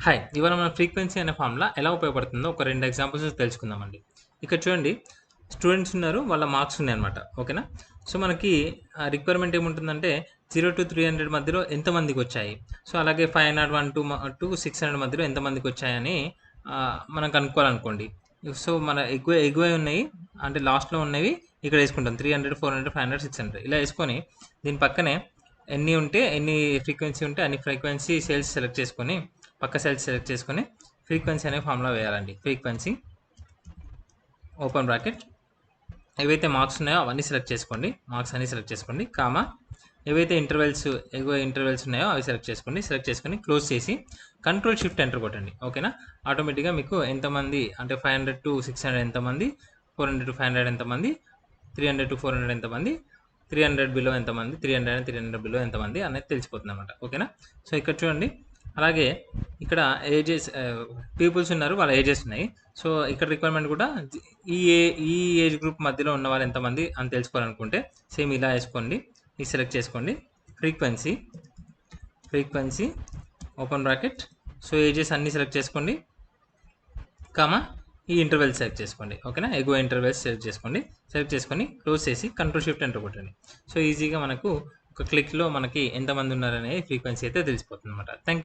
Hi! ఇవాళ మనం frequency అనే ఫార్ములా ఎలా ఉపయోగపడుతుందో ఒక 2 ఎగ్జాంపుల్స్ తెలుసుకుందామండి. ఇక్కడ చూడండి స్టూడెంట్స్ ఉన్నారు. వాళ్ళ మార్క్స్ ఉన్నాయన్నమాట. ఓకేనా? సో, మనకి రిక్వైర్మెంట్ ఏముంటుందంటే 0-300 మధ్యలో ఎంతమందికొచ్చాయి? సో, అలాగే 501 టు 600 మధ్యలో ఎంతమందికొచ్చాయని మనం కనుక్కోవాలనుకోండి. సో, మన ఎగువ ఉన్నాయి. అంటే లాస్ట్‌లో ఉన్నవి ఇక్కడ యేసుకుంటాం. 300, 400, 500, 600 ఇలా యేసుకొని దీని పక్కనే ఎన్ని ఫ్రీక్వెన్సీ ఉంటే అన్ని ఫ్రీక్వెన్సీ సెల్స్ సెలెక్ట్ చేసుకొని పక్క సెల్స్ సెలెక్ట్ చేసుకొని ఫ్రీక్వెన్సీ అనే ఫార్ములా వేయాలండి. ఫ్రీక్వెన్సీ ఓపెన్ బ్రాకెట్ ఏవైతే మార్క్స్ ఉన్నాయో అవన్నీ సెలెక్ట్ చేసుకోండి. మార్క్స్ అన్ని సెలెక్ట్ చేసుకోండి. కామా ఏవైతే ఎగువ ఇంటర్వెల్స్ ఉన్నాయో అవి సెలెక్ట్ చేసుకోండి. సెలెక్ట్ చేసుకొని క్లోజ్ చేసి కంట్రోల్ షిఫ్ట్ ఎంటర్ కొట్టండి. ఓకేనా? ఆటోమేటిక్గా మీకు ఎంతమంది అంటే 500-600 ఎంతమంది, 400-500 ఎంతమంది, 300-400 ఎంతమంది, 300 బిలో ఎంతమంది, 300 బిలో ఎంతమంది అనేది తెలిసిపోతుంది అనమాట. ఓకేనా? సో ఇక్కడ చూడండి. అలాగే ఇక్కడ ఏజెస్ పీపుల్స్ ఉన్నారు. వాళ్ళ ఏజెస్ ఉన్నాయి. సో ఇక్కడ రిక్వైర్మెంట్ కూడా ఈ ఏజ్ గ్రూప్ మధ్యలో ఉన్న వాళ్ళు ఎంతమంది అని తెలుసుకోవాలనుకుంటే సేమ్ ఇలా వేసుకోండి. ఇది సెలెక్ట్ చేసుకోండి. Frequency open bracket. So ages అన్నీ సెలెక్ట్ చేసుకోండి. కామా ఈ ఇంటర్వెల్ సెలెక్ట్ చేసుకోండి. ఓకేనా? ఎగువ ఇంటర్వెల్స్ సెలెక్ట్ చేసుకోండి. సెలెక్ట్ చేసుకొని క్లోజ్ చేసి కంట్రోల్ షిఫ్ట్ ఎంటర్ కొట్టండి. సో ఈజీగా మనకు ఒక క్లిక్లో మనకి ఎంతమంది ఉన్నారనే ఫ్రీక్వెన్సీ అయితే తెలిసిపోతుంది అనమాట. థ్యాంక్